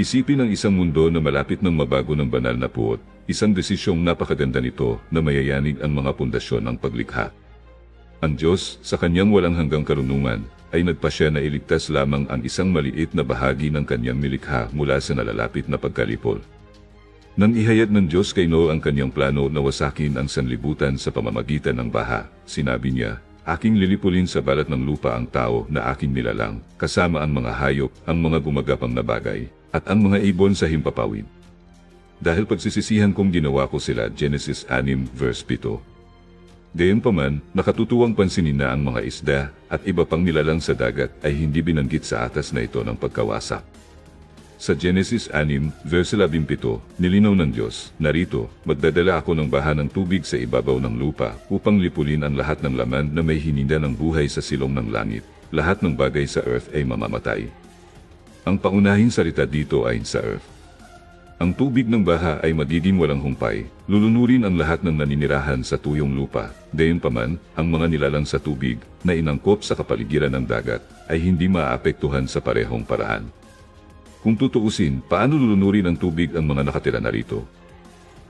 Isipin ang isang mundo na malapit ng mabago ng banal na puot, isang desisyong napakaganda nito na mayayanig ang mga pundasyon ng paglikha. Ang Diyos, sa kanyang walang hanggang karunungan, ay nagpasya na iligtas lamang ang isang maliit na bahagi ng kanyang nilikha mula sa nalalapit na pagkalipol. Nang ihayag ng Diyos kay Noah ang kanyang plano na wasakin ang sanlibutan sa pamamagitan ng baha, sinabi niya, "Aking lilipulin sa balat ng lupa ang tao na aking nilalang, kasama ang mga hayop, ang mga gumagapang na bagay, at ang mga ibon sa himpapawid. Dahil pagsisisihan kong ginawa ko sila." Genesis 6 verse 7. Gayunpaman, nakatutuwang pansinin na ang mga isda at iba pang nilalang sa dagat ay hindi binanggit sa atas na ito ng pagkawasak. Sa Genesis 6 verse 17, nilinaw ng Diyos, "Narito, magdadala ako ng baha ng tubig sa ibabaw ng lupa upang lipulin ang lahat ng laman na may hininda ng buhay sa silong ng langit. Lahat ng bagay sa earth ay mamamatay." Ang paunahing salita dito ay sa earth. Ang tubig ng baha ay magiging walang humpay, lulunurin ang lahat ng naninirahan sa tuyong lupa. Gayunpaman, ang mga nilalang sa tubig na inangkop sa kapaligiran ng dagat ay hindi maapektuhan sa parehong paraan. Kung tutuusin, paano lulunurin ng tubig ang mga nakatira na rito?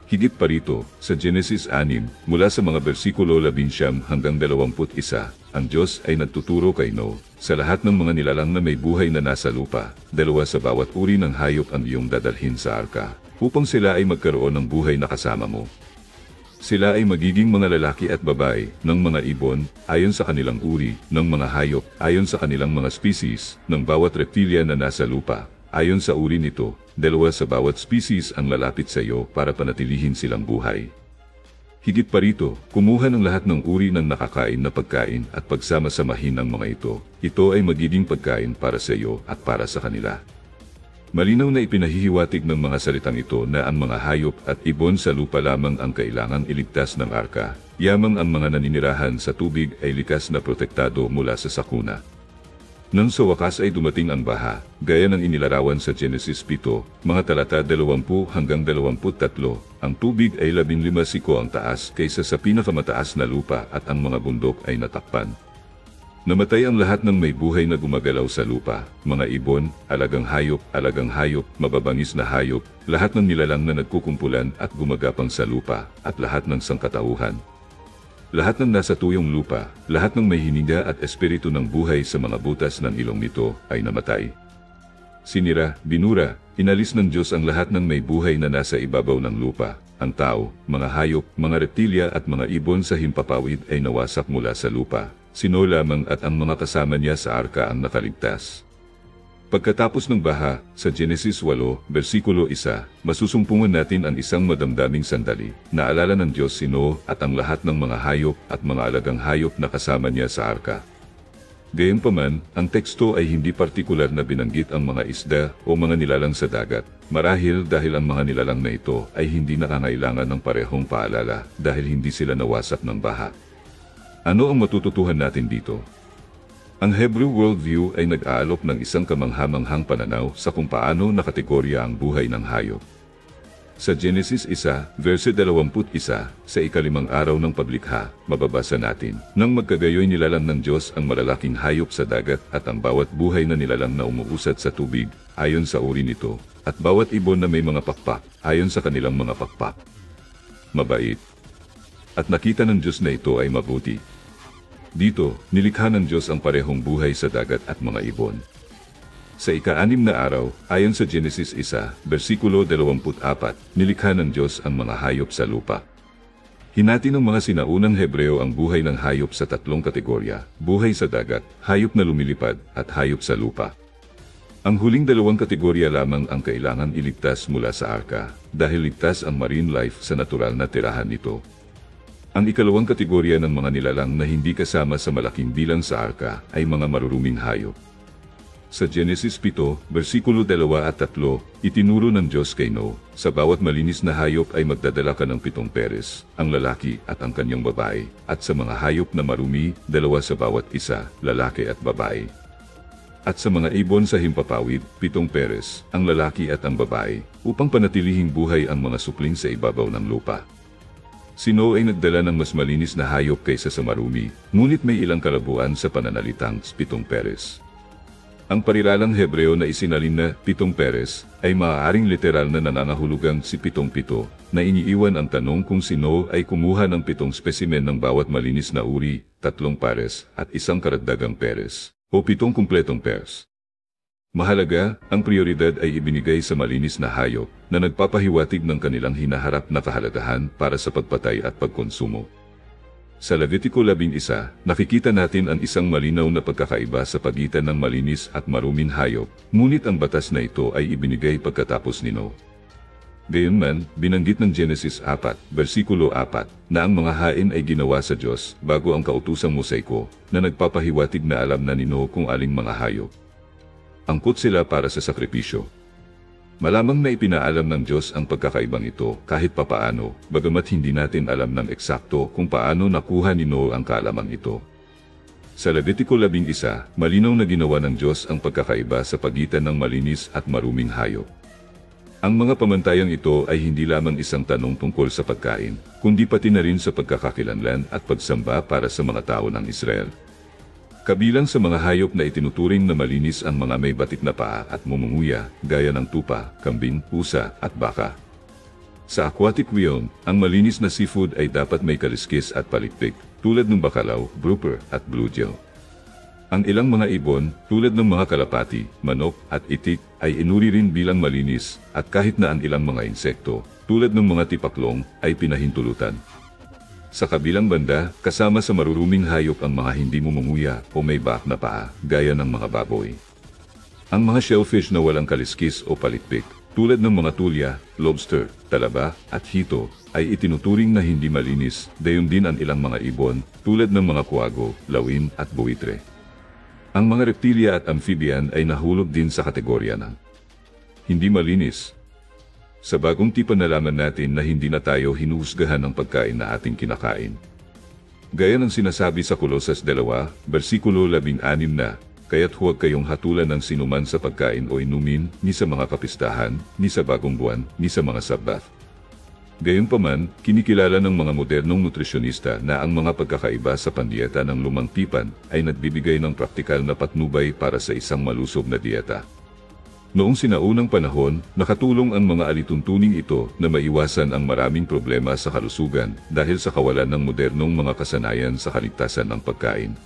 Higit pa rito, sa Genesis 6, mula sa mga bersikulo 19 hanggang 21, ang Diyos ay nagtuturo kay Noah, "Sa lahat ng mga nilalang na may buhay na nasa lupa, 2 sa bawat uri ng hayop ang iyong dadalhin sa arka, upang sila ay magkaroon ng buhay na kasama mo. Sila ay magiging mga lalaki at babae ng mga ibon, ayon sa kanilang uri, ng mga hayop, ayon sa kanilang mga species, ng bawat reptilya na nasa lupa. Ayon sa uri nito, 2 sa bawat species ang lalapit sa iyo para panatilihin silang buhay." Higit pa rito, kumuha ng lahat ng uri ng nakakain na pagkain at pagsama-samahin ang mga ito. Ito ay magiging pagkain para sa iyo at para sa kanila. Malinaw na ipinahihiwatig ng mga salitang ito na ang mga hayop at ibon sa lupa lamang ang kailangang iligtas ng arka. Yamang ang mga naninirahan sa tubig ay likas na protektado mula sa sakuna. Nang sa wakas ay dumating ang baha, gaya ng inilarawan sa Genesis 7, mga talata 20 hanggang 23, ang tubig ay 15 siko ang taas kaysa sa pinakamataas na lupa at ang mga bundok ay natakpan. Namatay ang lahat ng may buhay na gumagalaw sa lupa, mga ibon, alagang hayop, mababangis na hayop, lahat ng nilalang na nagkukumpulan at gumagapang sa lupa, at lahat ng sangkatauhan. Lahat ng nasa tuyong lupa, lahat ng may hininga at espiritu ng buhay sa mga butas ng ilong nito ay namatay. Sinira, binura, inalis ng Diyos ang lahat ng may buhay na nasa ibabaw ng lupa. Ang tao, mga hayop, mga reptilya at mga ibon sa himpapawid ay nawasak mula sa lupa. Sino lamang at ang mga kasama niya sa arka ang nakaligtas. Pagkatapos ng baha, sa Genesis 8, versikulo 1, masusumpungan natin ang isang madamdaming sandali. Naalala ng Diyos si Noah at ang lahat ng mga hayop at mga alagang hayop na kasama niya sa arka. Gayunpaman, ang teksto ay hindi partikular na binanggit ang mga isda o mga nilalang sa dagat. Marahil dahil ang mga nilalang na ito ay hindi nakangailangan ng parehong paalala dahil hindi sila nawasak ng baha. Ano ang matututuhan natin dito? Ang Hebrew worldview ay nag-aalok ng isang kamanghamanghang pananaw sa kung paano nakategorya ang buhay ng hayop. Sa Genesis 1, verse 21, sa ika-5 araw ng paglikha, mababasa natin, "Nang magkagayoy nilalang ng Diyos ang malalaking hayop sa dagat at ang bawat buhay na nilalang na umuusad sa tubig, ayon sa uri nito, at bawat ibon na may mga pakpak, ayon sa kanilang mga pakpak. Mabait. At nakita ng Diyos na ito ay mabuti." Dito, nilikha ng Diyos ang parehong buhay sa dagat at mga ibon. Sa ika-6 na araw, ayon sa Genesis 1, versikulo 24, nilikha ng Diyos ang mga hayop sa lupa. Hinati ng mga sinaunang Hebreo ang buhay ng hayop sa 3 kategorya: buhay sa dagat, hayop na lumilipad, at hayop sa lupa. Ang huling 2 kategorya lamang ang kailangan iligtas mula sa arka, dahil ligtas ang marine life sa natural na tirahan nito. Ang ika-2 kategorya ng mga nilalang na hindi kasama sa malaking bilang sa arka ay mga maruruming hayop. Sa Genesis 7, versikulo 2 at 3, itinuro ng Diyos kay Noah, "Sa bawat malinis na hayop ay magdadala ka ng 7 peres, ang lalaki at ang kanyang babae, at sa mga hayop na marumi, 2 sa bawat isa, lalaki at babae. At sa mga ibon sa himpapawid, 7 peres, ang lalaki at ang babae, upang panatilihing buhay ang mga supling sa ibabaw ng lupa." Si Noah ay nagdala ng mas malinis na hayop kaysa sa marumi, ngunit may ilang kalabuan sa pananalitang 7 peres. Ang pariralang Hebreo na isinalin na 7 peres ay maaaring literal na nangangahulugang si 7 na iniiwan ang tanong kung sino ay kumuha ng 7 spesimen ng bawat malinis na uri, 3 pares at 1 karagdagang peres, o 7 kumpletong pairs. Mahalaga, ang prioridad ay ibinigay sa malinis na hayop na nagpapahiwatig ng kanilang hinaharap na kahalagahan para sa pagpatay at pagkonsumo. Sa Levitico 11, nakikita natin ang isang malinaw na pagkakaiba sa pagitan ng malinis at maruming hayop, ngunit ang batas na ito ay ibinigay pagkatapos nino. Gayunman, binanggit ng Genesis 4, versikulo 4, na ang mga hain ay ginawa sa Diyos bago ang kautosang mosaiko na nagpapahiwatig na alam na nino kung aling mga hayop. Angkot sila para sa sakripisyo. Malamang na ipinaalam ng Diyos ang pagkakaibang ito kahit papaano, bagamat hindi natin alam ng eksakto kung paano nakuha ni Noe ang kaalamang ito. Sa Levitico 11, malinaw na ginawa ng Diyos ang pagkakaiba sa pagitan ng malinis at maruming hayop. Ang mga pamantayang ito ay hindi lamang isang tanong tungkol sa pagkain, kundi pati na rin sa pagkakakilanlan at pagsamba para sa mga tao ng Israel. Kabilang sa mga hayop na itinuturing na malinis ang mga may batik na paa at mumunguya, gaya ng tupa, kambing, pusa, at baka. Sa aquatic realm, ang malinis na seafood ay dapat may kaliskis at palikpik, tulad ng bakalaw, grouper, at bluegill. Ang ilang mga ibon, tulad ng mga kalapati, manok, at itik, ay inuri rin bilang malinis, at kahit na ang ilang mga insekto, tulad ng mga tipaklong, ay pinahintulutan. Sa kabilang banda, kasama sa maruruming hayop ang mga hindi mumunguya o may back na paa, gaya ng mga baboy. Ang mga shellfish na walang kaliskis o palikpik, tulad ng mga tulya, lobster, talaba, at hito, ay itinuturing na hindi malinis, gayon din ang ilang mga ibon, tulad ng mga kuwago, lawin, at buitre. Ang mga reptilya at amphibian ay nahulog din sa kategorya ng hindi malinis. Sa bagong tipan nalaman natin na hindi na tayo hinuhusgahan ng pagkain na ating kinakain. Gaya ng sinasabi sa Kolosas 2, versikulo 16 na, kaya't huwag kayong hatulan ng sinuman sa pagkain o inumin, ni sa mga kapistahan, ni sa bagong buwan, ni sa mga sabat. Gayunpaman, kinikilala ng mga modernong nutrisyonista na ang mga pagkakaiba sa pandieta ng lumang tipan ay nagbibigay ng praktikal na patnubay para sa isang malusog na dieta. Noong sinaunang panahon, nakatulong ang mga alituntuning ito na maiwasan ang maraming problema sa kalusugan dahil sa kawalan ng modernong mga kasanayan sa kaligtasan ng pagkain.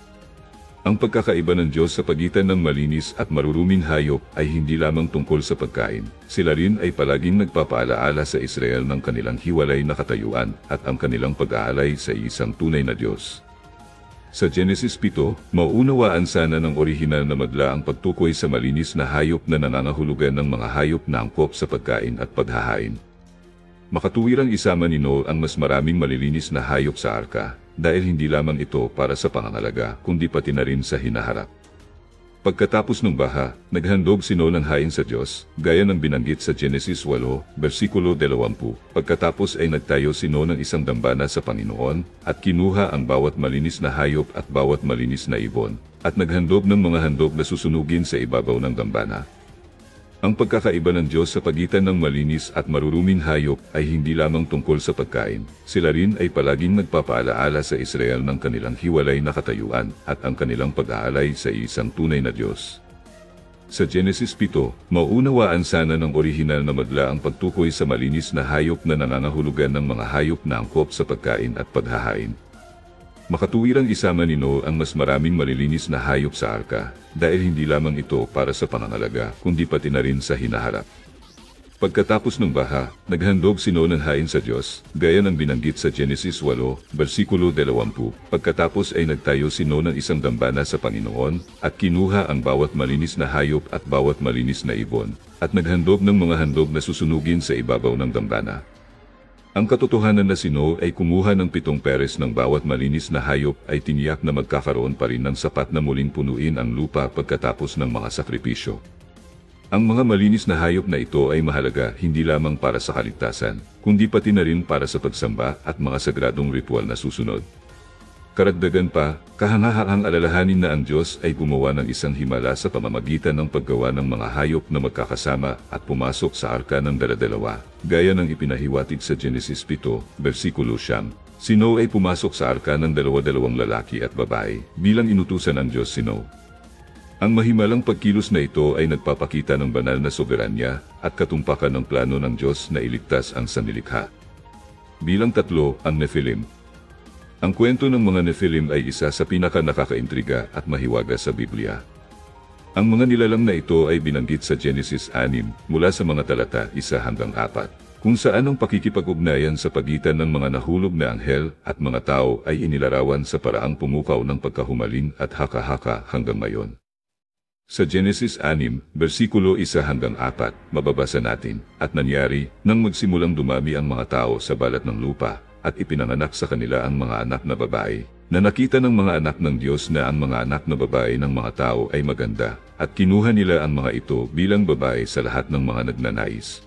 Ang pagkakaiba ng Diyos sa pagitan ng malinis at maruruming hayop ay hindi lamang tungkol sa pagkain. Sila rin ay palaging nagpapaalaala sa Israel ng kanilang hiwalay na katayuan at ang kanilang pag-aalay sa isang tunay na Diyos. Sa Genesis 7, mauunawaan sana ng orihinal na madla ang pagtukoy sa malinis na hayop na nangangahulugan ng mga hayop na angkop sa pagkain at paghahain. Makatuwirang isama ni Noe ang mas maraming malilinis na hayop sa arka, dahil hindi lamang ito para sa pangangalaga kundi pati na rin sa hinaharap. Pagkatapos ng baha, naghandog si Noe ng hain sa Diyos, gaya ng binanggit sa Genesis 8, versikulo 20. Pagkatapos ay nagtayo si Noe ng isang dambana sa Panginoon, at kinuha ang bawat malinis na hayop at bawat malinis na ibon, at naghandog ng mga handog na susunugin sa ibabaw ng dambana. Ang pagkakaiba ng Diyos sa pagitan ng malinis at maruruming hayop ay hindi lamang tungkol sa pagkain. Sila rin ay palaging nagpapaalaala sa Israel ng kanilang hiwalay na katayuan at ang kanilang pag-aalay sa isang tunay na Diyos. Sa Genesis 7, mauunawaan sana ng orihinal na madla ang pagtukoy sa malinis na hayop na nangangahulugan ng mga hayop na angkop sa pagkain at paghahain. Makatuwirang isama ni Noe ang mas maraming malilinis na hayop sa arka, dahil hindi lamang ito para sa pangangalaga kundi pati na rin sa hinaharap. Pagkatapos ng baha, naghandog si Noe ng hain sa Diyos, gaya ng binanggit sa Genesis 8, versikulo 20. Pagkatapos ay nagtayo si Noe ng isang dambana sa Panginoon, at kinuha ang bawat malinis na hayop at bawat malinis na ibon, at naghandog ng mga handog na susunugin sa ibabaw ng dambana. Ang katotohanan na si Noe ay kumuha ng 7 peres ng bawat malinis na hayop ay tiniyak na magkakaroon pa rin ng sapat na muling punuin ang lupa pagkatapos ng mga sakripisyo. Ang mga malinis na hayop na ito ay mahalaga hindi lamang para sa kaligtasan, kundi pati na rin para sa pagsamba at mga sagradong ritual na susunod. Karagdagan pa, kahangahang alalahanin na ang Diyos ay gumawa ng isang himala sa pamamagitan ng paggawa ng mga hayop na magkakasama at pumasok sa arka ng dala-dalawa, gaya ng ipinahiwatig sa Genesis 7, versikulo 9. Si Noe ay pumasok sa arka ng dalawa-dalawang lalaki at babae, bilang inutusan ng Diyos si Noe. Ang mahimalang pagkilos na ito ay nagpapakita ng banal na soberanya at katumpakan ng plano ng Diyos na iligtas ang sanlilikha. Bilang 3, ang Nephilim. Ang kwento ng mga Nephilim ay isa sa pinaka-nakakaintriga at mahiwaga sa Biblia. Ang mga nilalang na ito ay binanggit sa Genesis 6 mula sa mga talata 1 hanggang 4, kung saan ang pakikipag-ugnayan sa pagitan ng mga nahulog na anghel at mga tao ay inilarawan sa paraang pumukaw ng pagkahumaling at haka-haka hanggang ngayon. Sa Genesis 6, versikulo 1 hanggang 4, mababasa natin, "At nangyari, nang magsimulang dumami ang mga tao sa balat ng lupa, at ipinanganak sa kanila ang mga anak na babae, na nakita ng mga anak ng Diyos na ang mga anak na babae ng mga tao ay maganda, at kinuha nila ang mga ito bilang babae sa lahat ng mga nagnanais.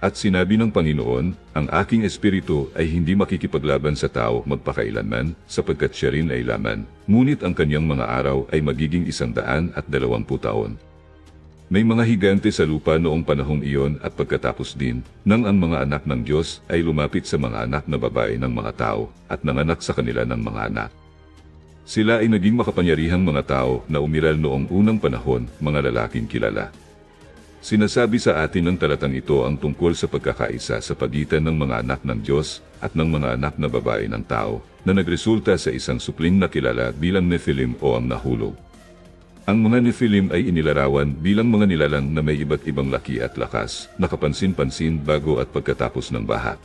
At sinabi ng Panginoon, ang aking espiritu ay hindi makikipaglaban sa tao magpakailanman, sapagkat siya rin ay laman, ngunit ang kanyang mga araw ay magiging 120 taon. May mga higante sa lupa noong panahong iyon at pagkatapos din, nang ang mga anak ng Diyos ay lumapit sa mga anak na babae ng mga tao, at nanganak sa kanila ng mga anak. Sila ay naging makapangyarihang mga tao na umiral noong unang panahon, mga lalaking kilala. Sinasabi sa atin ng talatang ito ang tungkol sa pagkakaisa sa pagitan ng mga anak ng Diyos at ng mga anak na babae ng tao, na nagresulta sa isang supling na kilala bilang Nephilim o ang nahulog. Ang mga Nephilim ay inilarawan bilang mga nilalang na may iba't ibang laki at lakas, nakapansin-pansin bago at pagkatapos ng baha.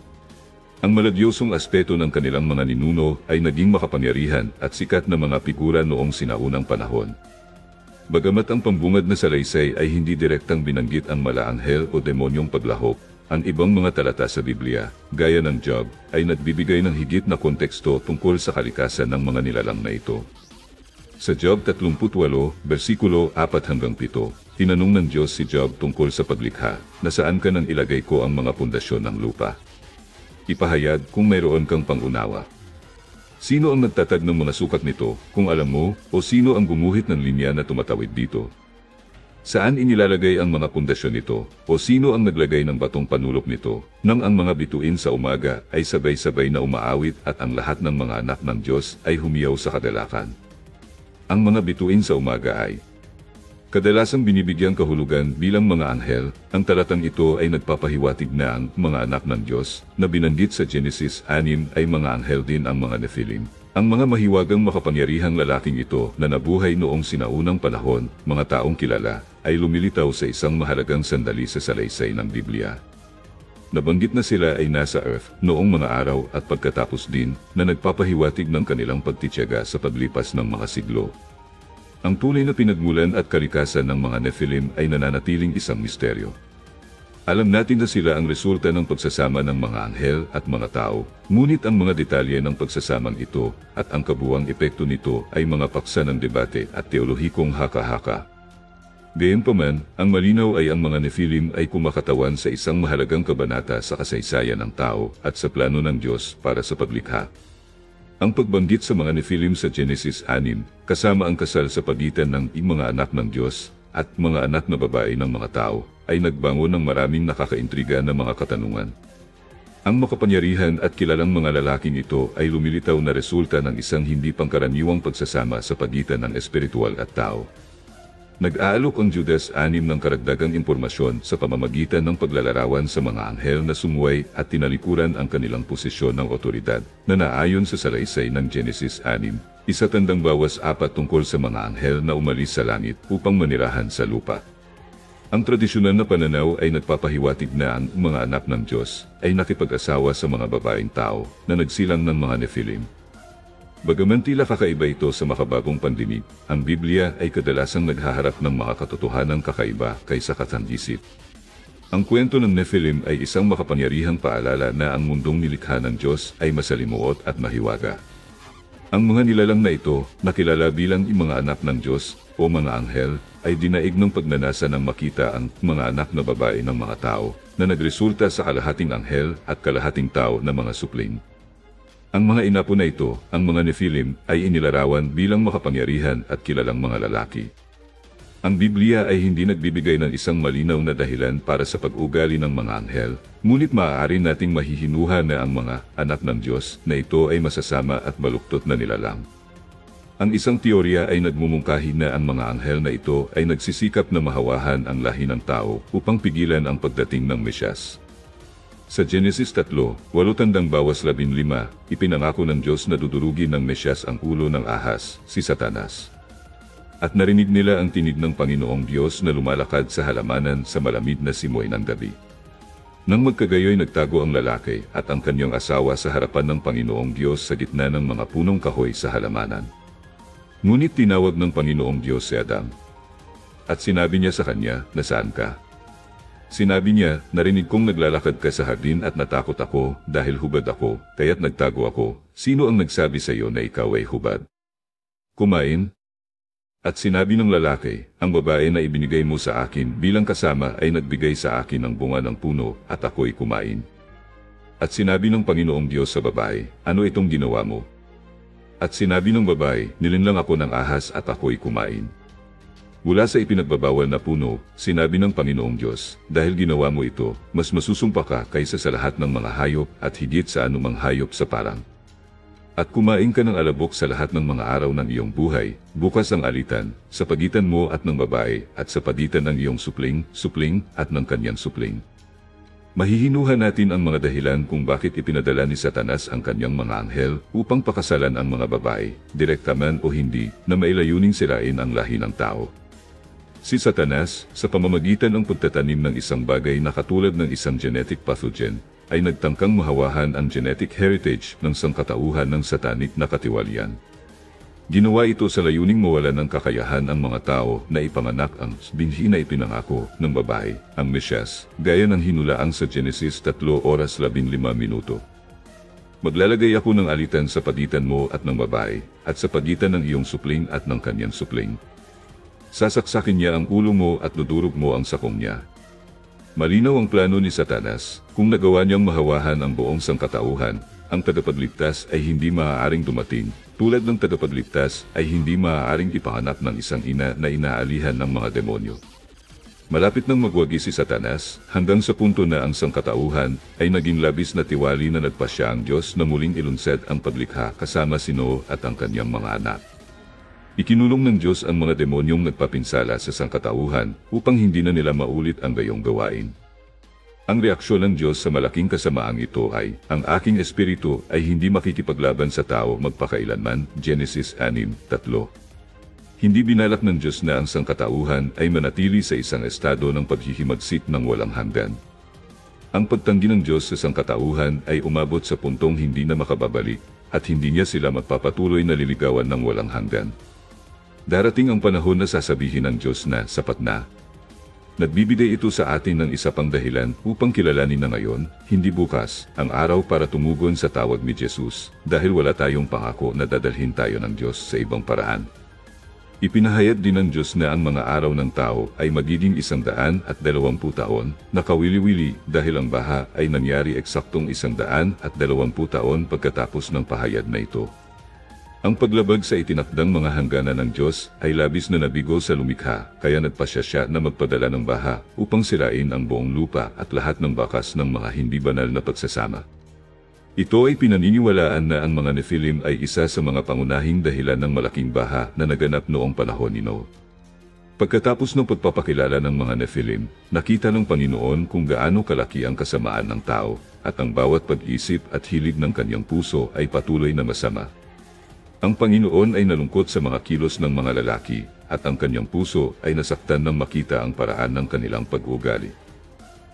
Ang maladyosong aspeto ng kanilang mga ninuno ay naging makapangyarihan at sikat na mga figura noong sinaunang panahon. Bagamat ang pambungad na salaysay ay hindi direktang binanggit ang malaanghel o demonyong paglahok, ang ibang mga talata sa Biblia, gaya ng Job, ay nagbibigay ng higit na konteksto tungkol sa kalikasan ng mga nilalang na ito. Sa Job 38, versikulo 4 hanggang 7, tinanong ng Diyos si Job tungkol sa paglikha, na saan ka nang ilagay ko ang mga pundasyon ng lupa? Ipahayag kung mayroon kang pangunawa. Sino ang nagtatag ng mga sukat nito, kung alam mo, o sino ang gumuhit ng linya na tumatawid dito? Saan inilalagay ang mga pundasyon nito, o sino ang naglagay ng batong panulok nito, nang ang mga bituin sa umaga ay sabay-sabay na umaawit at ang lahat ng mga anak ng Diyos ay humiyaw sa kadalakan? Ang mga bituin sa umaga ay kadalasang binibigyang kahulugan bilang mga anghel. Ang talatang ito ay nagpapahiwatig na ang mga anak ng Diyos na binanggit sa Genesis 6 ay mga anghel din ang mga Nephilim. Ang mga mahiwagang makapangyarihang lalaking ito na nabuhay noong sinaunang panahon, mga taong kilala, ay lumilitaw sa isang mahalagang sandali sa salaysay ng Biblia. Nabanggit na sila ay nasa Earth noong mga araw at pagkatapos din na nagpapahiwatig ng kanilang pagtitiyaga sa paglipas ng mga siglo. Ang tunay na pinagmulan at kalikasan ng mga Nephilim ay nananatiling isang misteryo. Alam natin na sila ang resulta ng pagsasama ng mga anghel at mga tao, ngunit ang mga detalye ng pagsasamang ito at ang kabuuang epekto nito ay mga paksa ng debate at teolohikong haka-haka. Gayunpaman, ang malinaw ay ang mga Nephilim ay kumakatawan sa isang mahalagang kabanata sa kasaysayan ng tao at sa plano ng Diyos para sa paglikha. Ang pagbanggit sa mga Nephilim sa Genesis 6, kasama ang kasal sa pagitan ng mga anak ng Diyos at mga anak na babae ng mga tao, ay nagbango ng maraming nakakaintriga na mga katanungan. Ang makapangyarihan at kilalang mga lalaking ito ay lumilitaw na resulta ng isang hindi pangkaraniwang pagsasama sa pagitan ng espiritual at tao. Nag-aalok ang Judas 6 ng karagdagang impormasyon sa pamamagitan ng paglalarawan sa mga anghel na sumuway at tinalikuran ang kanilang posisyon ng otoridad na naayon sa salaysay ng Genesis 6, isatandang bawas 4 tungkol sa mga anghel na umalis sa langit upang manirahan sa lupa. Ang tradisyonal na pananaw ay nagpapahiwatig na ang mga anak ng Diyos ay nakipag-asawa sa mga babaeng tao na nagsilang ng mga Nephilim. Bagaman tila kakaiba ito sa makabagong pandinig, ang Biblia ay kadalasang naghaharap ng mga katotohanang kakaiba kaysa katandisip. Ang kwento ng Nephilim ay isang makapangyarihang paalala na ang mundong nilikha ng Diyos ay masalimuot at mahiwaga. Ang mga nilalang na ito, nakilala bilang mga anak ng Diyos o mga anghel, ay dinaig ng pagnanasa ng makita ang mga anak na babae ng mga tao na nagresulta sa kalahating anghel at kalahating tao na mga supling. Ang mga inapo na ito, ang mga Nephilim, ay inilarawan bilang makapangyarihan at kilalang mga lalaki. Ang Biblia ay hindi nagbibigay ng isang malinaw na dahilan para sa pag-ugali ng mga anghel, ngunit maaari nating mahihinuha na ang mga anak ng Diyos na ito ay masasama at baluktot na nilalang. Ang isang teorya ay nagmumungkahi na ang mga anghel na ito ay nagsisikap na mahawahan ang lahi ng tao upang pigilan ang pagdating ng Mesyas. Sa Genesis 3:8-15, ipinangako ng Diyos na dudurugin ng Mesyas ang ulo ng ahas, si Satanas. At narinig nila ang tinig ng Panginoong Diyos na lumalakad sa halamanan sa malamig na simoy ng gabi. Nang magkagayoy nagtago ang lalaki at ang kanyang asawa sa harapan ng Panginoong Diyos sa gitna ng mga punong kahoy sa halamanan. Ngunit tinawag ng Panginoong Diyos si Adam. At sinabi niya sa kanya, "Nasaan ka?" Sinabi niya, "Narinig kong naglalakad ka sa hardin at natakot ako dahil hubad ako, kaya't nagtago ako. Sino ang nagsabi sa iyo na ikaw ay hubad? Kumain?" At sinabi ng lalaki, "Ang babae na ibinigay mo sa akin bilang kasama ay nagbigay sa akin ng bunga ng puno at ako'y kumain." At sinabi ng Panginoong Diyos sa babae, "Ano itong ginawa mo?" At sinabi ng babae, "Nilinlang ako ng ahas at ako'y kumain." Mula sa ipinagbabawal na puno, sinabi ng Panginoong Diyos, "Dahil ginawa mo ito, mas masusumpa ka kaysa sa lahat ng mga hayop at higit sa anumang hayop sa parang. At kumain ka ng alabok sa lahat ng mga araw ng iyong buhay, bukas ang alitan, sa pagitan mo at ng babae, at sa pagitan ng iyong supling at ng kanyang supling." Mahihinuhan natin ang mga dahilan kung bakit ipinadala ni Satanas ang kanyang mga anghel upang pakasalan ang mga babae, direkta man o hindi, na mailayuning sirain ang lahi ng tao. Si Satanas, sa pamamagitan ng pagtatanim ng isang bagay na katulad ng isang genetic pathogen, ay nagtangkang mahawahan ang genetic heritage ng sangkatauhan ng satanic na katiwalian. Ginawa ito sa layuning mawalan ng kakayahan ang mga tao na ipanganak ang binhi na ipinangako ng babae, ang Mesyas, gaya ng hinulaang sa Genesis 3:15. "Maglalagay ako ng alitan sa pagitan mo at ng babae, at sa pagitan ng iyong supling at ng kanyang supling. Sasaksakin niya ang ulo mo at dudurog mo ang sakong niya." Malinaw ang plano ni Satanas. Kung nagawa niyang mahawahan ang buong sangkatauhan, ang tagapagligtas ay hindi maaaring dumating, tulad ng tagapagligtas ay hindi maaaring ipanganak ng isang ina na inaalihan ng mga demonyo. Malapit nang magwagi si Satanas, hanggang sa punto na ang sangkatauhan ay naging labis na tiwali na nagpasya ang Diyos na muling ilunsad ang paglikha kasama si Noe at ang kanyang mga anak. Ikinulong ng Diyos ang mga demonyong nagpapinsala sa sangkatauhan upang hindi na nila maulit ang gayong gawain. Ang reaksyon ng Diyos sa malaking kasamaang ito ay, "Ang aking espiritu ay hindi makikipaglaban sa tao magpakailanman." Genesis 6:3. Hindi binalak ng Diyos na ang sangkatauhan ay manatili sa isang estado ng paghihimagsit ng walang hanggan. Ang pagtanggi ng Diyos sa sangkatauhan ay umabot sa puntong hindi na makababalik, at hindi niya sila magpapatuloy na liligawan ng walang hanggan. Darating ang panahon na sasabihin ng Diyos na sapat na. Nagbibigay ito sa atin ng isa pang dahilan upang kilalanin na ngayon, hindi bukas, ang araw para tumugon sa tawag ni Jesus, dahil wala tayong pangako na dadalhin tayo ng Diyos sa ibang paraan. Ipinahayag din ng Diyos na ang mga araw ng tao ay magiging 120 taon na kawili-wili dahil ang baha ay nangyari eksaktong 120 taon pagkatapos ng pahayag na ito. Ang paglabag sa itinakdang mga hangganan ng Diyos ay labis na nabigo sa lumikha, kaya nagpasya siya na magpadala ng baha upang sirain ang buong lupa at lahat ng bakas ng mga hindi banal na pagsasama. Ito ay pinaniniwalaan na ang mga Nephilim ay isa sa mga pangunahing dahilan ng malaking baha na naganap noong panahon ni Noe. Pagkatapos ng pagpapakilala ng mga Nephilim, nakita ng Panginoon kung gaano kalaki ang kasamaan ng tao, at ang bawat pag-isip at hilig ng kanyang puso ay patuloy na masama. Ang Panginoon ay nalungkot sa mga kilos ng mga lalaki, at ang kanyang puso ay nasaktan nang makita ang paraan ng kanilang pag-uugali.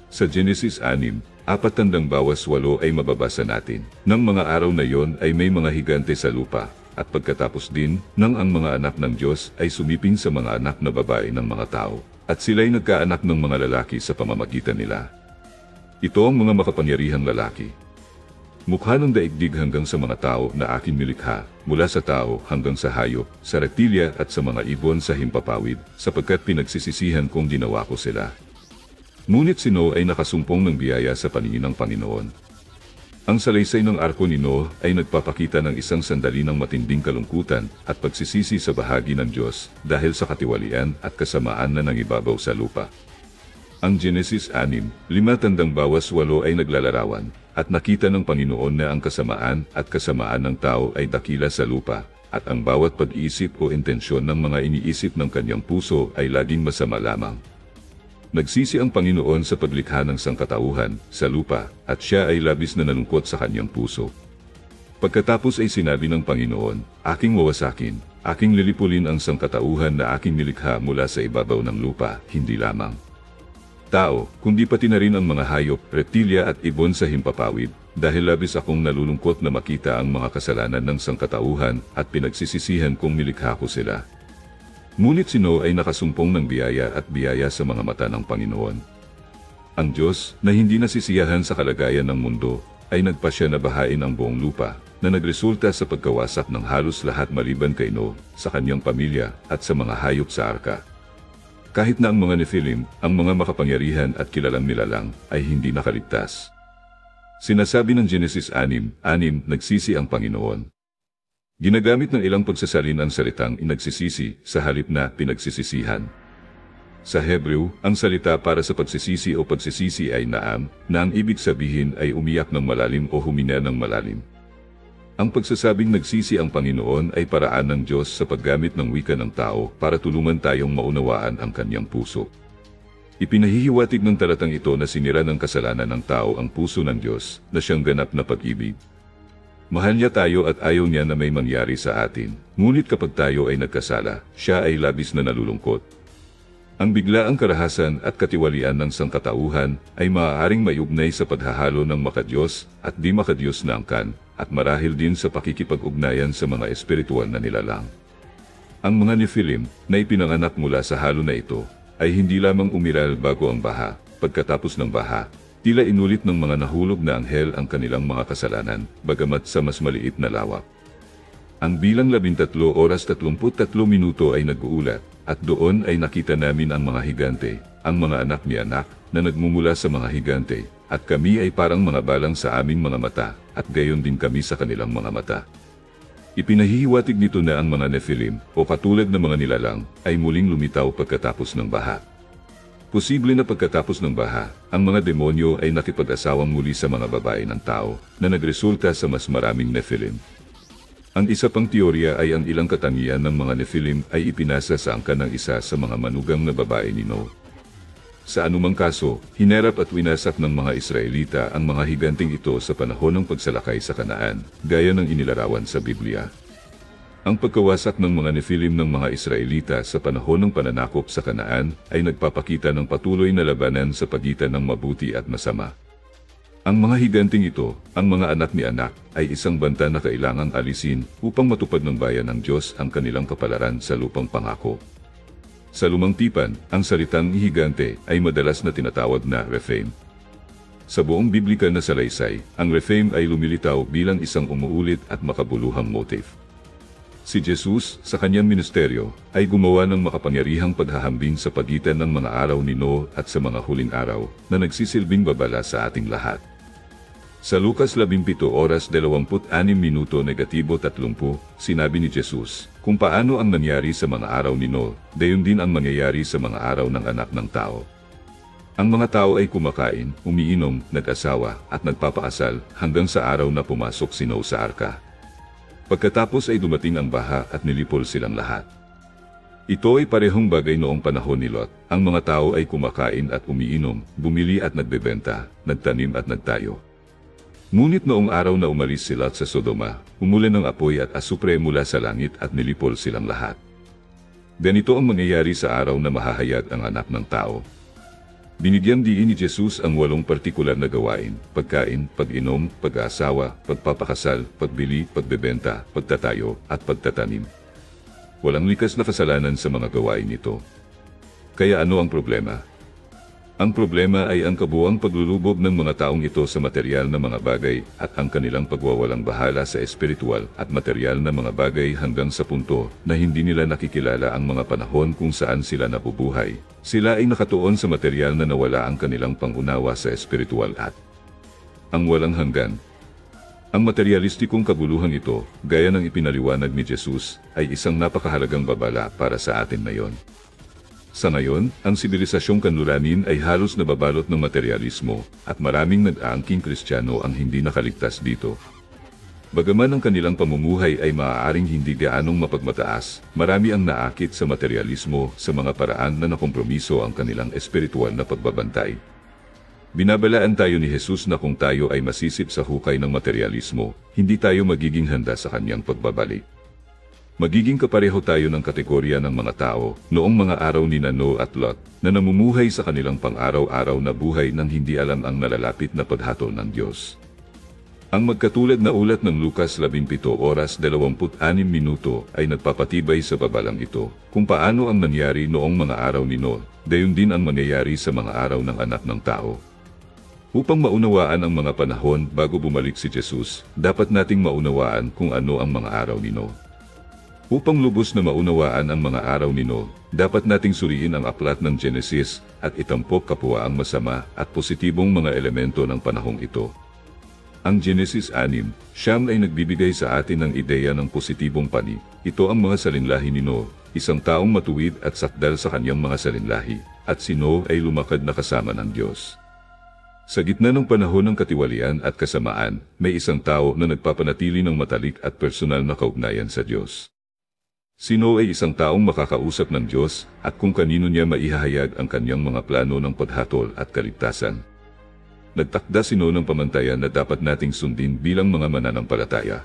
Sa Genesis 6:4 ay mababasa natin, "Nang mga araw na iyon ay may mga higante sa lupa, at pagkatapos din, nang ang mga anak ng Diyos ay sumiping sa mga anak na babae ng mga tao, at sila'y nagkaanak ng mga lalaki sa pamamagitan nila. Ito ang mga makapangyarihang lalaki. Mukha ng daigdig hanggang sa mga tao na aking nilikha, mula sa tao hanggang sa hayop, sa reptilya at sa mga ibon sa himpapawid, sapagkat pinagsisisihan kong ginawa ko sila." Ngunit si Noe ay nakasumpong ng biyaya sa paningin ng Panginoon. Ang salaysay ng arko ni Noe ay nagpapakita ng isang sandali ng matinding kalungkutan at pagsisisi sa bahagi ng Diyos dahil sa katiwalian at kasamaan na nangibabaw sa lupa. Ang Genesis 6:5-8 ay naglalarawan, "At nakita ng Panginoon na ang kasamaan ng tao ay dakila sa lupa, at ang bawat pag-iisip o intensyon ng mga iniisip ng kanyang puso ay laging masama lamang. Nagsisi ang Panginoon sa paglikha ng sangkatauhan sa lupa, at siya ay labis na nalungkot sa kanyang puso. Pagkatapos ay sinabi ng Panginoon, "Aking wawasakin, aking lilipulin ang sangkatauhan na aking nilikha mula sa ibabaw ng lupa, hindi lamang tao, kundi pati na rin ang mga hayop, reptilya at ibon sa himpapawid, dahil labis akong nalulungkot na makita ang mga kasalanan ng sangkatauhan at pinagsisisihan kong nilikha ko sila." Ngunit si Noah ay nakasumpong ng biyaya at biyaya sa mga mata ng Panginoon. Ang Diyos, na hindi nasisiyahan sa kalagayan ng mundo, ay nagpasya na bahain ang buong lupa, na nagresulta sa pagkawasak ng halos lahat maliban kay Noah, sa kanyang pamilya, at sa mga hayop sa arka. Kahit na ang mga Nephilim, ang mga makapangyarihan at kilalang nilalang, ay hindi nakaligtas. Sinasabi ng Genesis 6:6, nagsisi ang Panginoon. Ginagamit ng ilang pagsasalin ang salitang inagsisisi sa halip na pinagsisisihan. Sa Hebreo, ang salita para sa pagsisisi o pagsisisi ay naam, na ang ibig sabihin ay umiyak ng malalim o huminga ng malalim. Ang pagsasabing nagsisi ang Panginoon ay paraan ng Diyos sa paggamit ng wika ng tao para tulungan tayong maunawaan ang kanyang puso. Ipinahihiwatig ng talatang ito na sinira ng kasalanan ng tao ang puso ng Diyos na siyang ganap na pag-ibig. Mahal niya tayo at ayaw niya na may mangyari sa atin, ngunit kapag tayo ay nagkasala, siya ay labis na nalulungkot. Ang biglaang karahasan at katiwalian ng sangkatauhan ay maaaring maiugnay sa paghahalo ng makadiyos at di makadiyos na angkan, at marahil din sa pakikipag-ugnayan sa mga espiritual na nilalang. Ang mga Nephilim, na ipinanganak mula sa halo na ito, ay hindi lamang umiral bago ang baha. Pagkatapos ng baha, tila inulit ng mga nahulog na anghel ang kanilang mga kasalanan, bagamat sa mas maliit na lawak. Ang bilang 13:33 ay nag-uulat, at doon ay nakita namin ang mga higante, ang mga anak ni anak, na nagmumula sa mga higante, at kami ay parang mga balang sa aming mga mata, at gayon din kami sa kanilang mga mata. Ipinahihiwatig nito na ang mga Nephilim, o katulad ng mga nilalang, ay muling lumitaw pagkatapos ng baha. Posible na pagkatapos ng baha, ang mga demonyo ay nakipag-asawang muli sa mga babae ng tao, na nagresulta sa mas maraming Nephilim. Ang isa pang teorya ay ang ilang katangian ng mga Nephilim ay ipinasa sa angkan ng isa sa mga manugang na babae ni Noah. Sa anumang kaso, hinerap at winasak ng mga Israelita ang mga higanting ito sa panahon ng pagsalakay sa Kanaan, gaya ng inilarawan sa Biblia. Ang pagkawasak ng mga Nephilim ng mga Israelita sa panahon ng pananakop sa Kanaan ay nagpapakita ng patuloy na labanan sa pagitan ng mabuti at masama. Ang mga higanting ito, ang mga anak ni anak, ay isang banta na kailangang alisin upang matupad ng bayan ng Diyos ang kanilang kapalaran sa lupang pangako. Sa lumang tipan, ang salitang higante ay madalas na tinatawag na Rephaim. Sa buong biblikal na salaysay, ang Rephaim ay lumilitaw bilang isang umuulit at makabuluhang motif. Si Jesus, sa kanyang ministeryo, ay gumawa ng makapangyarihang paghahambing sa pagitan ng mga araw ni Noah at sa mga huling araw, na nagsisilbing babala sa ating lahat. Sa Lucas 17:26, sinabi ni Jesus, kung paano ang nangyari sa mga araw ni Noah, gayon din ang mangyayari sa mga araw ng anak ng tao. Ang mga tao ay kumakain, umiinom, nag-asawa, at nagpapakasal hanggang sa araw na pumasok si Noah sa arka. Pagkatapos ay dumating ang baha at nilipol silang lahat. Ito ay parehong bagay noong panahon ni Lot. Ang mga tao ay kumakain at umiinom, bumili at nagbebenta, nagtanim at nagtayo. Ngunit noong araw na umalis si Lot sa Sodoma, umulan ng apoy at asupre mula sa langit at nilipol silang lahat. Ganito ang mangyayari sa araw na mahahayag ang anak ng tao. Binigyang diin ni Jesus ang 8 partikular na gawain: pagkain, pag-inom, pag-aasawa, pagpapakasal, pagbili, pagbebenta, pagtatayo, at pagtatanim. Walang likas na kasalanan sa mga gawain ito. Kaya ano ang problema? Ang problema ay ang kabuuang paglulubog ng mga taong ito sa material na mga bagay at ang kanilang pagwawalang bahala sa espiritual at material na mga bagay hanggang sa punto na hindi nila nakikilala ang mga panahon kung saan sila nabubuhay. Sila ay nakatuon sa material na nawala ang kanilang pangunawa sa espiritual at ang walang hanggan. Ang materialistikong kabuluhang ito, gaya ng ipinaliwanag ni Jesus, ay isang napakahalagang babala para sa atin ngayon. Sa ngayon, ang sibilisasyong kanluranin ay halos nababalot ng materialismo at maraming nag-aangking Kristiyano ang hindi nakaligtas dito. Bagaman ang kanilang pamumuhay ay maaaring hindi gaanong mapagmataas, marami ang naakit sa materialismo sa mga paraan na nakompromiso ang kanilang espiritual na pagbabantay. Binabalaan tayo ni Jesus na kung tayo ay masisip sa hukay ng materialismo, hindi tayo magiging handa sa kanyang pagbabalik. Magiging kapareho tayo ng kategorya ng mga tao noong mga araw ni Noe at Lot na namumuhay sa kanilang pang-araw-araw na buhay nang hindi alam ang nalalapit na paghatol ng Diyos. Ang magkatulad na ulat ng Lucas 17:26 ay nagpapatibay sa babalang ito kung paano ang nangyari noong mga araw ni Noe, gayon din ang mangyayari sa mga araw ng Anak ng Tao. Upang maunawaan ang mga panahon bago bumalik si Jesus, dapat nating maunawaan kung ano ang mga araw ni Noe. Upang lubos na maunawaan ang mga araw ni Noe, dapat nating suriin ang aklat ng Genesis at itampok kapwa ang masama at positibong mga elemento ng panahong ito. Ang Genesis 6:9 ay nagbibigay sa atin ng ideya ng positibong pani. Ito ang mga salinlahi ni Noe, isang taong matuwid at sakdal sa kanyang mga salinlahi, at si Noe ay lumakad na kasama ng Diyos. Sa gitna ng panahon ng katiwalian at kasamaan, may isang tao na nagpapanatili ng matalik at personal na kaugnayan sa Diyos. Si Noe ay isang taong makakausap ng Diyos at kung kanino niya maihahayag ang kanyang mga plano ng paghatol at kaligtasan. Nagtakda si Noe ng pamantayan na dapat nating sundin bilang mga mananampalataya.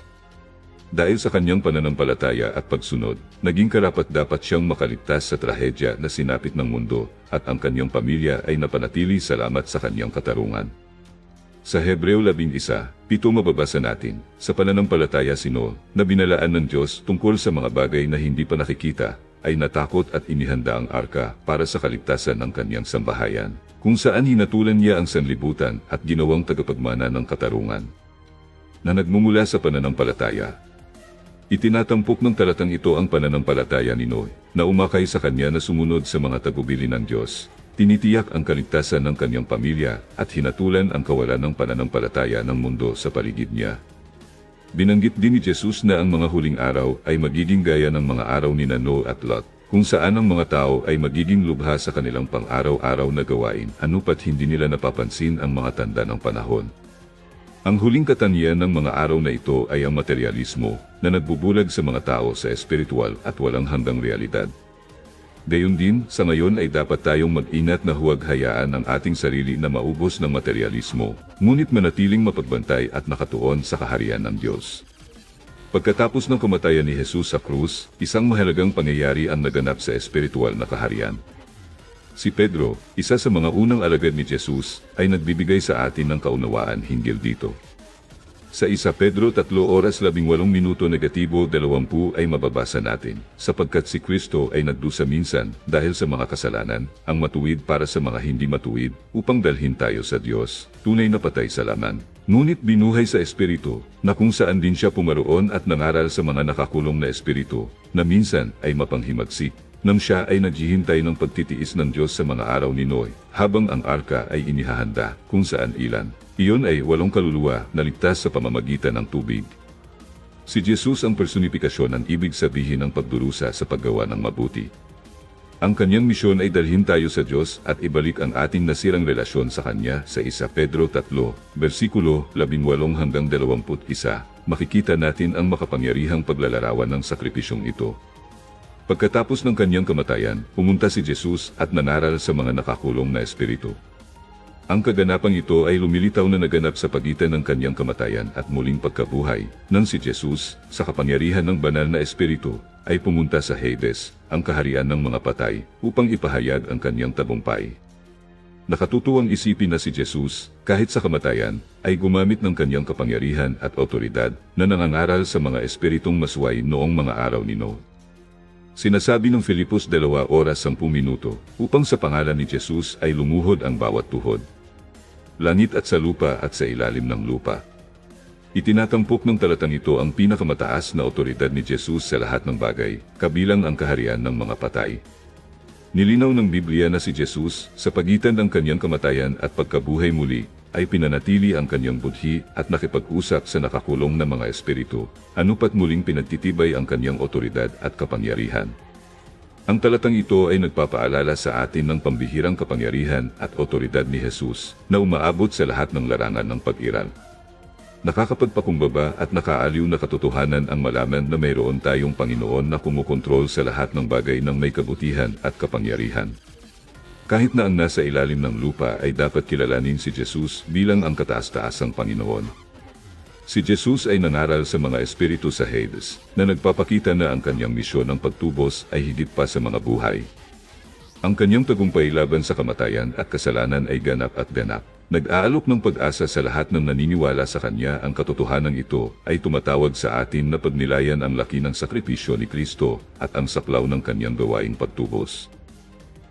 Dahil sa kanyang pananampalataya at pagsunod, naging karapat-dapat siyang makaligtas sa trahedya na sinapit ng mundo at ang kanyang pamilya ay napanatili salamat sa kanyang katarungan. Sa Hebreo 11:7 mababasa natin, sa pananampalataya si Noe, na binalaan ng Diyos tungkol sa mga bagay na hindi pa nakikita, ay natakot at inihanda ang arka para sa kaligtasan ng kanyang sambahayan, kung saan hinatulan niya ang sanlibutan at ginawang tagapagmana ng katarungan na nagmumula sa pananampalataya. Itinatampok ng talatang ito ang pananampalataya ni Noe, na umakay sa kanya na sumunod sa mga tagubilin ng Diyos. Tinitiyak ang kaligtasan ng kanyang pamilya at hinatulan ang kawalan ng pananampalataya ng mundo sa paligid niya. Binanggit din ni Jesus na ang mga huling araw ay magiging gaya ng mga araw ni Noe at Lot, kung saan ang mga tao ay magiging lubha sa kanilang pang-araw-araw na gawain, anupat hindi nila napapansin ang mga tanda ng panahon. Ang huling katangian ng mga araw na ito ay ang materialismo, na nagbubulag sa mga tao sa espiritual at walang hanggang realidad. Gayon din, sa ngayon ay dapat tayong mag-ingat na huwag hayaan ang ating sarili na maubos ng materialismo, ngunit manatiling mapagbantay at nakatuon sa kaharian ng Diyos. Pagkatapos ng kamatayan ni Jesus sa krus, isang mahalagang pangyayari ang naganap sa espiritual na kaharian. Si Pedro, isa sa mga unang alagad ni Jesus, ay nagbibigay sa atin ng kaunawaan hinggil dito. Sa 1 Pedro 3:18-20 ay mababasa natin, sapagkat si Kristo ay nagdusa minsan dahil sa mga kasalanan, ang matuwid para sa mga hindi matuwid, upang dalhin tayo sa Diyos, tunay na patay sa laman. Ngunit binuhay sa Espiritu, na kung saan din siya pumaroon at nangaral sa mga nakakulong na Espiritu, na minsan ay mapanghimagsik, nang siya ay naghihintay ng pagtitiis ng Diyos sa mga araw ni Noe, habang ang arka ay inihahanda, kung saan ilan. Iyon ay 8 kaluluwa na ligtas sa pamamagitan ng tubig. Si Jesus ang personifikasyon ng ibig sabihin ng pagdurusa sa paggawa ng mabuti. Ang kanyang misyon ay dalhin tayo sa Diyos at ibalik ang ating nasirang relasyon sa Kanya. Sa 1 Pedro 3:18-21, makikita natin ang makapangyarihang paglalarawan ng sakripisyong ito. Pagkatapos ng kanyang kamatayan, pumunta si Jesus at nangaral sa mga nakakulong na espiritu. Ang kaganapang ito ay lumilitaw na naganap sa pagitan ng kanyang kamatayan at muling pagkabuhay, nang si Jesus, sa kapangyarihan ng banal na espiritu, ay pumunta sa Hades, ang kaharian ng mga patay, upang ipahayag ang kanyang tagumpay. Nakatutuwang isipin na si Jesus, kahit sa kamatayan, ay gumamit ng kanyang kapangyarihan at otoridad na nangangaral sa mga espiritong masway noong mga araw ni Noe. Sinasabi ng Filipos 2:10 upang sa pangalan ni Jesus ay lumuhod ang bawat tuhod, langit at sa lupa at sa ilalim ng lupa. Itinatampok ng talatang ito ang pinakamataas na otoridad ni Jesus sa lahat ng bagay, kabilang ang kaharian ng mga patay. Nilinaw ng Biblia na si Jesus, sa pagitan ng kanyang kamatayan at pagkabuhay muli, ay pinanatili ang kanyang budhi at nakipag-usap sa nakakulong na mga espiritu, anupat muling pinagtitibay ang kanyang otoridad at kapangyarihan. Ang talatang ito ay nagpapaalala sa atin ng pambihirang kapangyarihan at otoridad ni Jesus na umaabot sa lahat ng larangan ng pag-iral. Nakakapagpakumbaba at nakaaliw na katotohanan ang malaman na mayroon tayong Panginoon na kumokontrol sa lahat ng bagay ng may kabutihan at kapangyarihan. Kahit na ang nasa ilalim ng lupa ay dapat kilalanin si Jesus bilang ang kataas-taasang Panginoon. Si Jesus ay nangaral sa mga espiritu sa Hades na nagpapakita na ang kanyang misyon ng pagtubos ay higit pa sa mga buhay. Ang kanyang tagumpay laban sa kamatayan at kasalanan ay ganap at ganap. Nag-aalok ng pag-asa sa lahat ng naniniwala sa kanya. Ang katotohanan ito ay tumatawag sa atin na pagnilayan ang laki ng sakripisyo ni Kristo at ang saklaw ng kanyang gawaing pagtubos.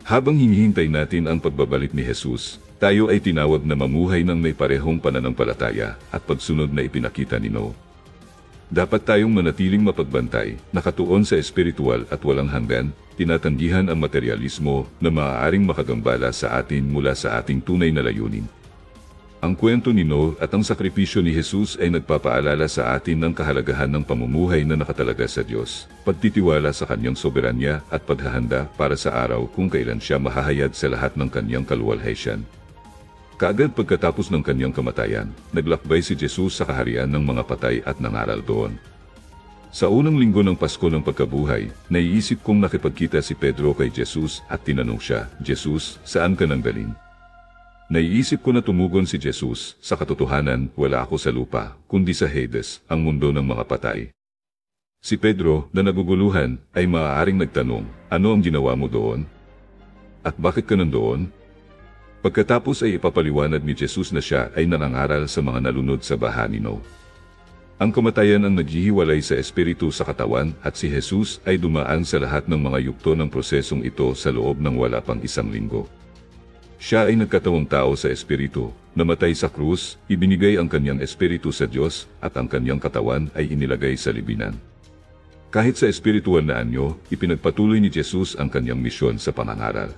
Habang hinihintay natin ang pagbabalik ni Jesus, tayo ay tinawag na mamuhay ng may parehong pananampalataya at pagsunod na ipinakita ni Noe. Dapat tayong manatiling mapagbantay, nakatuon sa espiritual at walang hanggan, tinatanggihan ang materialismo na maaaring makagambala sa atin mula sa ating tunay na layunin. Ang kwento ni Noe at ang sakripisyo ni Jesus ay nagpapaalala sa atin ng kahalagahan ng pamumuhay na nakatalaga sa Diyos, pagtitiwala sa kanyang soberanya at paghahanda para sa araw kung kailan siya mahahayag sa lahat ng kanyang kaluwalhatian. Kaagad pagkatapos ng kanyang kamatayan, naglakbay si Jesus sa kaharian ng mga patay at nangaral doon. Sa unang linggo ng Pasko ng pagkabuhay, naiisip kong nakipagkita si Pedro kay Jesus at tinanong siya, "Jesus, saan ka nang galing?" Naiisip ko na tumugon si Jesus, "Sa katotohanan, wala ako sa lupa, kundi sa Hades, ang mundo ng mga patay." Si Pedro, na naguguluhan, ay maaaring nagtanong, "Ano ang ginawa mo doon? At bakit ka nandoon?" Pagkatapos ay ipapaliwanag ni Jesus na siya ay nangangaral sa mga nalunod sa baha ni Noe. Ang kamatayan ang naghihiwalay sa espiritu sa katawan at si Jesus ay dumaan sa lahat ng mga yugto ng prosesong ito sa loob ng wala pang isang linggo. Siya ay nagkatawang tao sa espiritu, namatay sa krus, ibinigay ang kanyang espiritu sa Diyos, at ang kanyang katawan ay inilagay sa libinan. Kahit sa espiritual na anyo, ipinagpatuloy ni Jesus ang kanyang misyon sa pangangaral.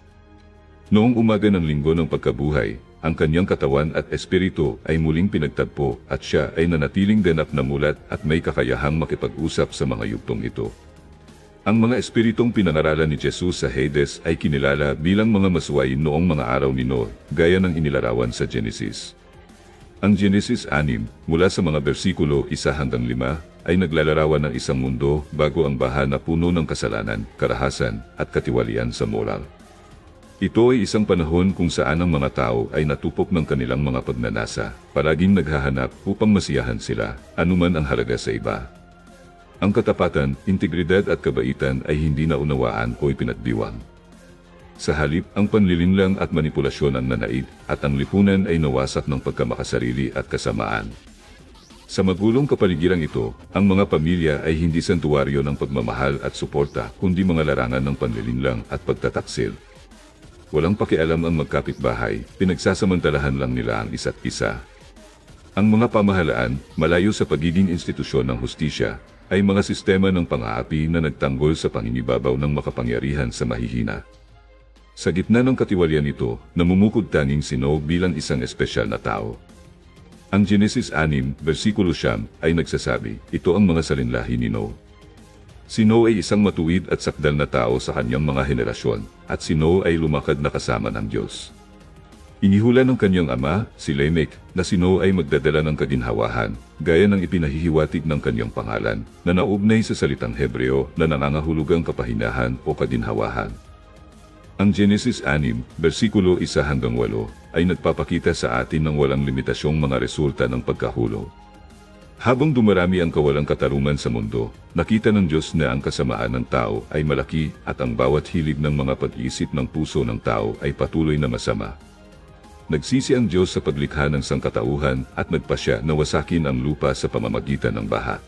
Noong umaga ng linggo ng pagkabuhay, ang kanyang katawan at espiritu ay muling pinagtagpo at siya ay nanatiling ganap na mulat at may kakayahang makipag-usap sa mga yugtong ito. Ang mga espiritong pinangaralan ni Jesus sa Hades ay kinilala bilang mga masuway noong mga araw ni Noe, gaya ng inilarawan sa Genesis. Ang Genesis 6, mula sa mga bersikulo 1 hanggang 5, ay naglalarawan ng isang mundo bago ang baha na puno ng kasalanan, karahasan, at katiwalian sa moral. Ito ay isang panahon kung saan ang mga tao ay natupok ng kanilang mga pagnanasa, palaging naghahanap upang masiyahan sila, anuman ang halaga sa iba. Ang katapatan, integridad at kabaitan ay hindi naunawaan o ipinagdiwang. Sa halip, ang panlilinlang at manipulasyon ang nanaid, at ang lipunan ay nawasak ng pagkamakasarili at kasamaan. Sa magulong kapaligirang ito, ang mga pamilya ay hindi santuwaryo ng pagmamahal at suporta, kundi mga larangan ng panlilinlang at pagtataksil. Walang pakialam ang magkapitbahay, pinagsasamantalahan lang nila ang isa't isa. Ang mga pamahalaan, malayo sa pagiging institusyon ng hustisya, ay mga sistema ng pang-aapi na nagtanggol sa panginibabaw ng makapangyarihan sa mahihina. Sa gitna ng katiwalian ito, namumukod tanging si Noe bilang isang espesyal na tao. Ang Genesis 6, versikulo 9, ay nagsasabi, ito ang mga salinlahi ni Noe. Si Noe ay isang matuwid at sakdal na tao sa kanyang mga henerasyon, at si Noe ay lumakad na kasama ng Diyos. Inihula ng kanyang ama, si Lamech, na si Noe ay magdadala ng kaginhawahan, gaya ng ipinahihiwatig ng kanyang pangalan, na naugnay sa salitang Hebreo na nangangahulugang kapahinahan o kaginhawahan. Ang Genesis 6, versikulo 1 hanggang 8, ay nagpapakita sa atin ng walang limitasyong mga resulta ng pagkahulo. Habang dumarami ang kawalang katarungan sa mundo, nakita ng Diyos na ang kasamaan ng tao ay malaki at ang bawat hilig ng mga pag-iisip ng puso ng tao ay patuloy na masama. Nagsisi ang Diyos sa paglikha ng sangkatauhan at nagpasya na wasakin ang lupa sa pamamagitan ng baha.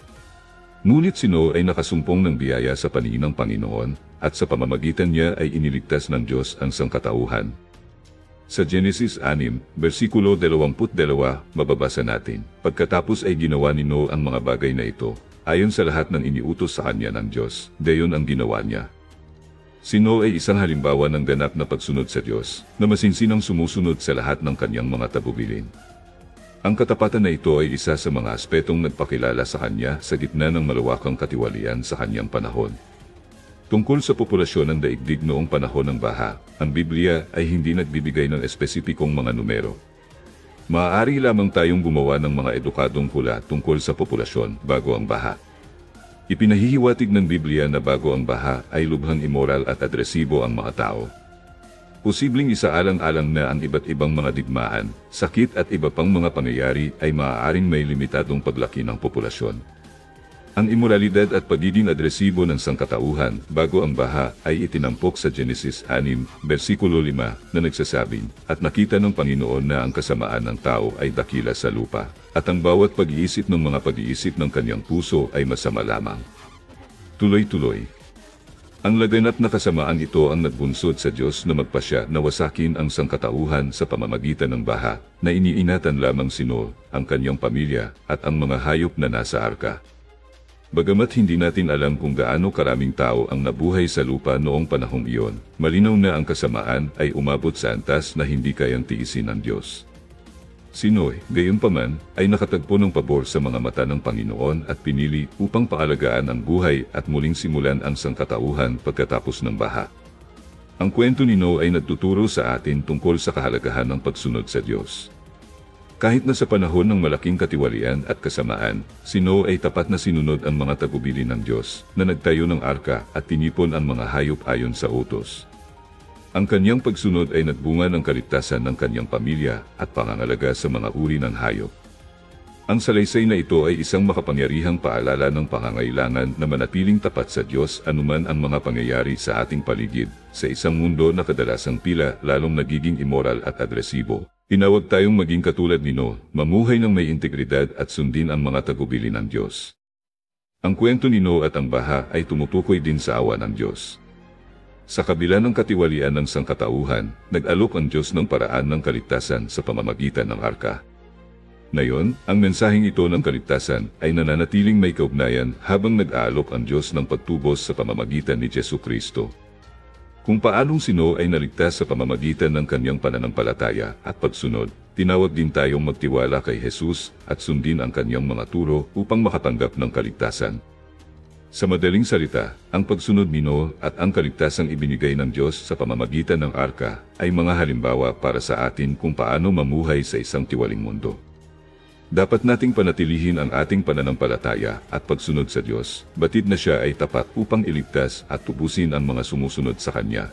Ngunit si Noe ay nakasumpong ng biyaya sa paningin ng Panginoon, at sa pamamagitan niya ay iniligtas ng Diyos ang sangkatauhan. Sa Genesis 6, versikulo 22, mababasa natin, pagkatapos ay ginawa ni Noe ang mga bagay na ito, ayon sa lahat ng iniutos sa kanya ng Diyos, gayon ang ginawa niya. Si Noe ay isang halimbawa ng ganap na pagsunod sa Diyos, na masinsinang sumusunod sa lahat ng kanyang mga tagubilin. Ang katapatan na ito ay isa sa mga aspetong nagpakilala sa kanya sa gitna ng malawakang katiwalian sa kanyang panahon. Tungkol sa populasyon ng daigdig noong panahon ng baha, ang Biblia ay hindi nagbibigay ng espesipikong mga numero. Maaari lamang tayong gumawa ng mga edukadong hula tungkol sa populasyon bago ang baha. Ipinahihiwatig ng Biblia na bago ang baha ay lubhang immoral at agresibo ang mga tao. Posibleng isaalang-alang na ang iba't ibang mga digmaan, sakit at iba pang mga pangyayari ay maaaring may limitadong paglaki ng populasyon. Ang imoralidad at pagiging agresibo ng sangkatauhan bago ang baha ay itinampok sa Genesis 6, versikulo 5 na nagsasabing, "At nakita ng Panginoon na ang kasamaan ng tao ay dakila sa lupa, at ang bawat pag-iisip ng mga pag-iisip ng kanyang puso ay masama lamang." Tuloy-tuloy. Ang laganap na kasamaan ito ang nagbunsod sa Diyos na magpasya na wasakin ang sangkatauhan sa pamamagitan ng baha na iniingatan lamang si Noe, ang kanyang pamilya, at ang mga hayop na nasa arka. Bagamat hindi natin alam kung gaano karaming tao ang nabuhay sa lupa noong panahong iyon, malinaw na ang kasamaan ay umabot sa antas na hindi kayang tiisin ng Diyos. Si Noe, gayunpaman, ay nakatagpo ng pabor sa mga mata ng Panginoon at pinili upang paalagaan ang buhay at muling simulan ang sangkatauhan pagkatapos ng baha. Ang kwento ni Noe ay nagtuturo sa atin tungkol sa kahalagahan ng pagsunod sa Diyos. Kahit na sa panahon ng malaking katiwalian at kasamaan, si Noe ay tapat na sinunod ang mga tagubilin ng Diyos na nagtayo ng arka at tinipon ang mga hayop ayon sa utos. Ang kanyang pagsunod ay nagbunga ng kaligtasan ng kanyang pamilya at pangangalaga sa mga uri ng hayop. Ang salaysay na ito ay isang makapangyarihang paalala ng pangangailangan na manatiling tapat sa Diyos anuman ang mga pangyayari sa ating paligid, sa isang mundo na kadalasang tila lalong nagiging immoral at agresibo. Tinawag tayong maging katulad ni Noe, mamuhay ng may integridad at sundin ang mga tagubilin ng Diyos. Ang kwento ni Noe at ang baha ay tumutukoy din sa awa ng Diyos. Sa kabila ng katiwalian ng sangkatauhan, nag-alok ang Diyos ng paraan ng kaligtasan sa pamamagitan ng arka. Ngayon, ang mensaheng ito ng kaligtasan ay nananatiling may kaugnayan habang nag-aalok ang Diyos ng pagtubos sa pamamagitan ni Jesucristo. Kung paanong si Noe ay naligtas sa pamamagitan ng kanyang pananampalataya at pagsunod, tinawag din tayong magtiwala kay Jesus at sundin ang kanyang mga turo upang makatanggap ng kaligtasan. Sa madaling salita, ang pagsunod ni Noe at ang kaligtasang ibinigay ng Diyos sa pamamagitan ng arka ay mga halimbawa para sa atin kung paano mamuhay sa isang tiwaling mundo. Dapat nating panatilihin ang ating pananampalataya at pagsunod sa Diyos, batid na siya ay tapat upang iligtas at tubusin ang mga sumusunod sa Kanya.